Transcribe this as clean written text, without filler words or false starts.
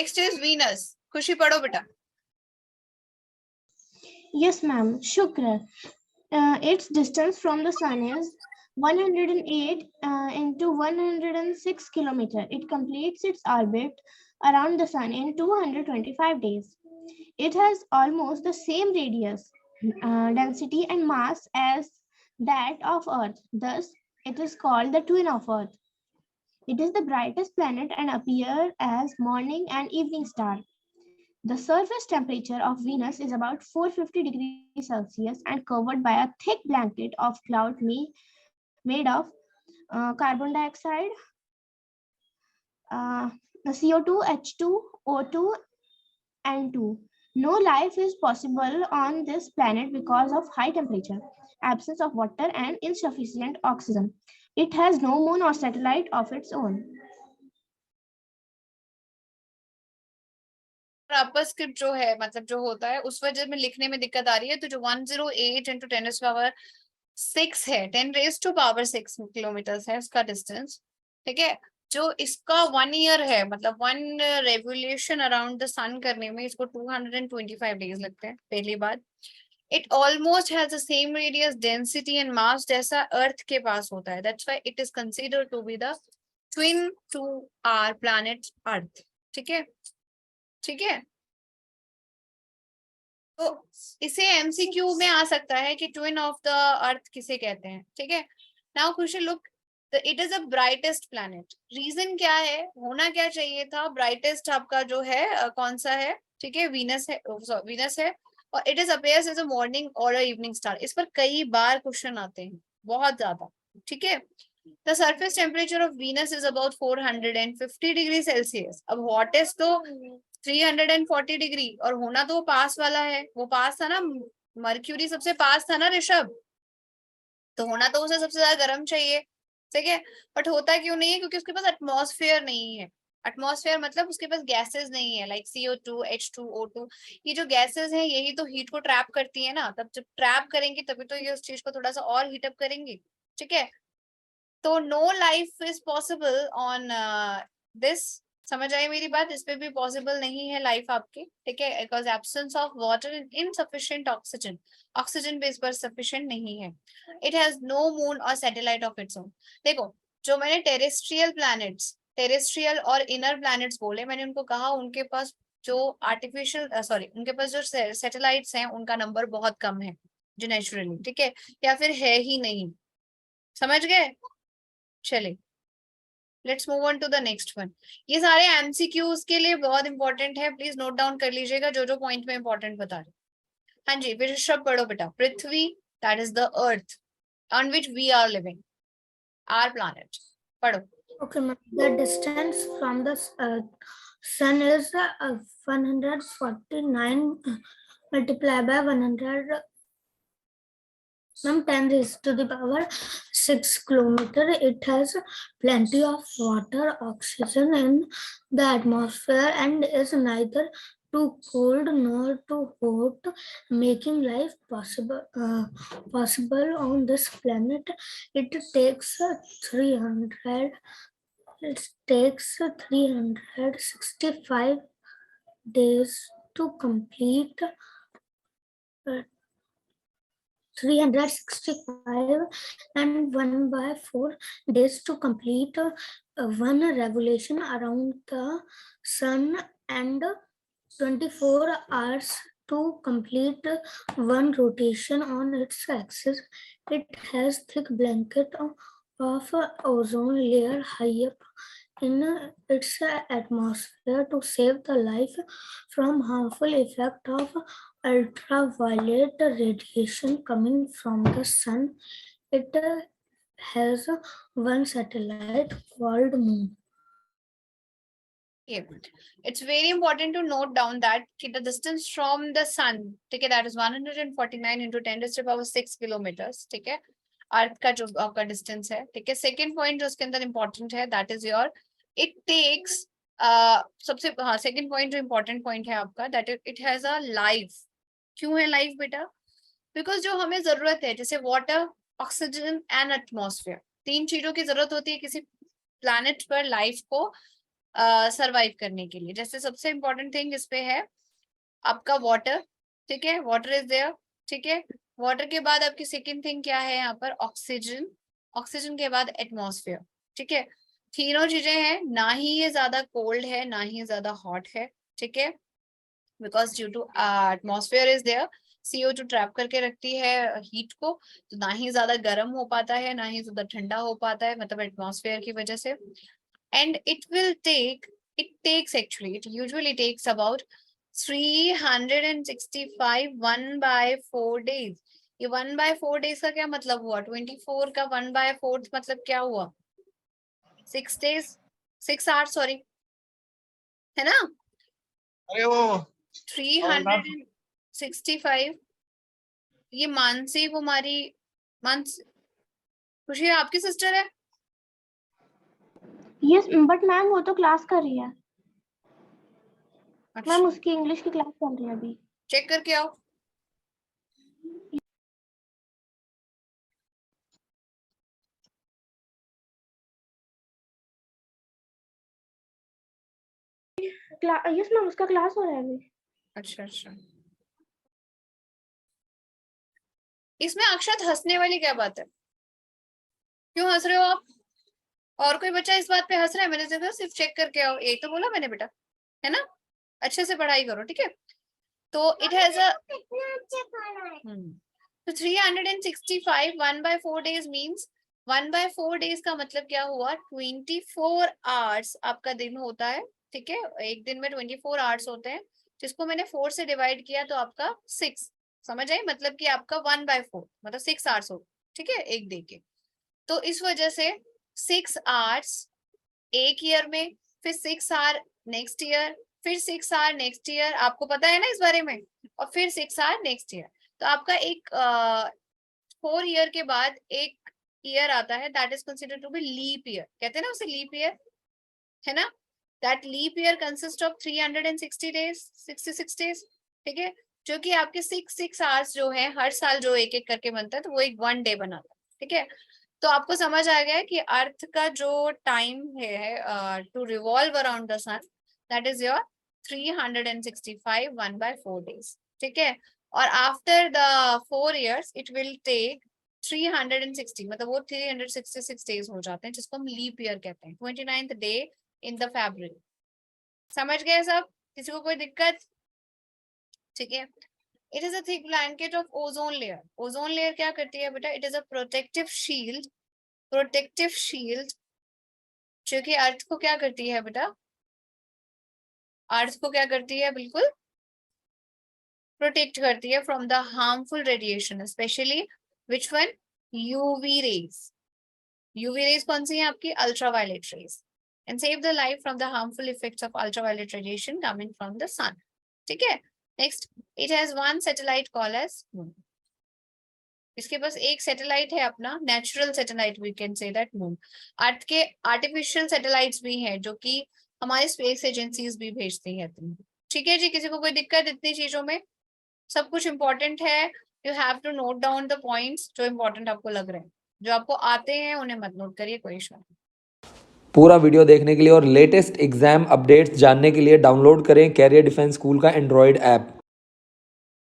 Next is Venus. खुशी पढ़ो बेटा। Yes, ma'am. Shukra. Its distance from the sun is 108 into 106 kilometer. It completes its orbit around the sun in 225 days. It has almost the same radius, density, and mass as that of Earth. Thus, it is called the twin of Earth. It is the brightest planet and appears as morning and evening star. The surface temperature of Venus is about 450 degrees Celsius and covered by a thick blanket of cloud made of carbon dioxide, uh, CO2, H2, O2, and 2. No life is possible on this planet because of high temperature, absence of water, and insufficient oxygen. It has no moon or satellite of its own. Proper script जो है मतलब जो होता है उस वजह में लिखने में दिक्कत आ रही है। तो जो 108 इंटू 10⁻6 है, 10⁻6 किलोमीटर है उसका डिस्टेंस। ठीक है, जो इसका 1 ईयर है मतलब 1 रेवोल्यूशन अराउंड द सन करने में इसको 225 डेज लगते हैं। पहली बात, it almost has the same radius, density and mass जैसा अर्थ के पास होता है। That's why it is considered to be the twin to our planet earth. ठीक है, ठीक है। तो इसे एमसीक्यू में आ सकता है कि ट्विन ऑफ द अर्थ किसे कहते हैं। ठीक है, now Khushi look, it is a brightest planet. Reason क्या है, होना क्या चाहिए था? ब्राइटेस्ट आपका जो है कौन सा है? ठीक है, वीनस है, वीनस है। और it is appears as a morning और इवनिंग स्टार। इस पर कई बार क्वेश्चन आते हैं, बहुत ज्यादा। ठीक है, the surface temperature of Venus is about 450 degree Celsius. अब हॉटेस्ट तो 340 डिग्री, और होना तो वो पास वाला है। वो पास था ना, मर्क्यूरी सबसे पास था ना ऋषभ, तो होना तो उसे सबसे ज्यादा गर्म चाहिए। ठीक है, बट होता क्यों नहीं है? क्योंकि उसके पास एटमॉस्फेयर नहीं है। एटमॉस्फेयर मतलब उसके पास गैसेस नहीं है, लाइक CO2, H2, O2। ये जो गैसेस हैं यही तो हीट को ट्रैप करती है ना। तब जब ट्रैप करेंगी तभी तो ये उस चीज को थोड़ा सा और हीटअप करेंगी। ठीक है, तो no life is possible on this. समझ आई मेरी बात? इस पे भी पॉसिबल नहीं है लाइफ आपकी। ठीक है, because absence of water and insufficient oxygen. Oxygen भी इस पर सफिशिएंट नहीं है। इट हैज नो मून और सैटेलाइट ऑफ इट्स ओन। देखो, जो मैंने टेरेस्ट्रियल प्लैनेट्स, टेरेस्ट्रियल और इनर प्लैनेट्स बोले, मैंने उनको कहा उनके पास जो आर्टिफिशियल सॉरी उनके पास जो सैटेलाइट्स हैं उनका नंबर बहुत कम है जो नेचुरली। ठीक है, या फिर है ही नहीं। समझ गए? चलिए, let's move on to the next one. ये सारे एमसीक्यूज के लिए बहुत इंपॉर्टेंट है, प्लीज नोट डाउन कर लीजिएगा जो जो पॉइंट में इंपॉर्टेंट बता रहे। हाँ जी, फिर शब्द पढ़ो बेटा। पृथ्वी, that is the earth on which we are living, our planet. पढ़ो। Okay, ma'am. The distance from the sun is 149 multiplied by 100. Ma'am, 10 raised to the power 6 kilometer. It has plenty of water, oxygen in the atmosphere, and is neither too cold nor too hot, making life possible on this planet. It takes 365 days to complete 365 and 1/4 days to complete one revolution around the sun, and 24 hours to complete one rotation on its axis. It has thick blanket of ozone layer high up in its atmosphere to save the life from harmful effect of ultraviolet radiation coming from the sun. It has one satellite called Moon. It's very important to note down that the distance from the sun, ठीक है, that is 149 into 10⁻6 kilometers। ठीक है, अर्थ का जो आपका distance है। ठीक है, सेकेंड पॉइंट जो उसके अंदर इंपॉर्टेंट है that is your it takes सबसे हाँ सेकेंड पॉइंट जो इंपॉर्टेंट पॉइंट है आपका that it has a life. क्यों है लाइफ बेटा? बिकॉज जो हमें जरूरत है जैसे वाटर, ऑक्सीजन एंड एटमॉस्फेयर, तीन चीजों की जरूरत होती है किसी प्लैनेट पर लाइफ को सरवाइव करने के लिए। जैसे सबसे इंपॉर्टेंट थिंग इस पे है आपका वाटर, ठीक है, वाटर इज देयर, ठीक है। वाटर के बाद आपकी सेकंड थिंग क्या है यहाँ पर, ऑक्सीजन, ऑक्सीजन के बाद एटमॉस्फेयर, ठीक है। तीनों चीजें हैं, ना ही ये ज्यादा कोल्ड है ना ही ज्यादा हॉट है, ठीक है, because due to atmosphere is there, CO2 trap करके रखती है हीट को, तो ना ही ज्यादा गर्म हो पाता है ना ही ज्यादा ठंडा हो पाता है, मतलब एटमॉस्फेयर की वजह से। And it takes actually, it usually takes about 365 1/4 days। ये 1/4 days का क्या मतलब हुआ, 24 का 1/4 मतलब क्या हुआ, 6 days, 6 hours सॉरी, है ना। अरे वो 365, ये मानसी कुमारी, मानसी, खुशी आपकी सिस्टर है? यस बट मैम वो तो क्लास कर रही है अच्छा, मैम, उसकी इंग्लिश की क्लास चल रही है अभी। चेक करके आओ। यस मैम उसका क्लास हो रहा है अभी। अच्छा अच्छा, इसमें अक्षत हंसने वाली क्या बात है, क्यों हंस रहे हो आप? और कोई बच्चा इस बात पे हंस रहा है? मैंने देखा, सिर्फ चेक करके आओ, यही तो बोला मैंने बेटा, है ना। अच्छे से पढ़ाई करो, ठीक है। तो इट हैज अ तो 365 1/4 days मीन्स 1/4 days का मतलब क्या हुआ, 24 hours आपका दिन होता है, ठीक है। एक दिन में 24 hours होते हैं, जिसको मैंने 4 से डिवाइड किया तो आपका 6, समझ आई, मतलब कि आपका 1/4 मतलब 6 hours हो, ठीक है, एक डे के। तो इस वजह से 6 hours एक ईयर में, फिर 6 hour नेक्स्ट ईयर, फिर 6 hour नेक्स्ट ईयर, आपको पता है ना इस बारे में, और फिर 6 hour नेक्स्ट ईयर। तो आपका एक 4 ईयर के बाद एक ईयर आता है, that is considered to be leap year, कहते हैं ना उसे लीप ईयर, है ना। That leap year consist of 360 days, 66 days, ठीक है, जो कि आपके 6 hours जो है हर साल जो एक एक करके बनता है, तो वो एक 1 day बनाता है, ठीक है। तो आपको समझ आ गया कि अर्थ का जो टाइम है to revolve around the sun, that is your 365 1/4 days, ठीक है। और after the 4 years it will take 360, मतलब वो 366 days हो जाते हैं, जिसको हम लीप ईयर कहते हैं, 29th day in the February। समझ गए सब, किसी को कोई दिक्कत? ठीक है। It is a thick blanket of ozone layer. Ozone layer क्या करती है बेटा, it is a protective shield, protective shield जो कि अर्थ को क्या करती है बेटा, अर्थ को क्या करती है, बिल्कुल प्रोटेक्ट करती है from the harmful radiation, especially which one, UV rays. UV rays कौन सी है आपकी, ultraviolet rays, and save the life from the harmful effects of ultraviolet radiation coming from the sun, ठीक है। Next, it has one satellite called as moon. इसके पास एक satellite है अपना, natural satellite we can say that moon. Earth के artificial satellites भी हैं जो कि हमारी स्पेस एजेंसीज भी भेजती है, ठीक है जी। किसी को कोई दिक्कत इतनी चीजों में? सब कुछ इंपॉर्टेंट है, you have to note down the points जो इंपॉर्टेंट आपको लग रहे हैं, जो आपको आते हैं उन्हें मत नोट करिए, कोई इशू नहीं। पूरा वीडियो देखने के लिए और लेटेस्ट एग्जाम अपडेट्स जानने के लिए डाउनलोड करें कैरियर डिफेंस स्कूल का एंड्रॉयड ऐप।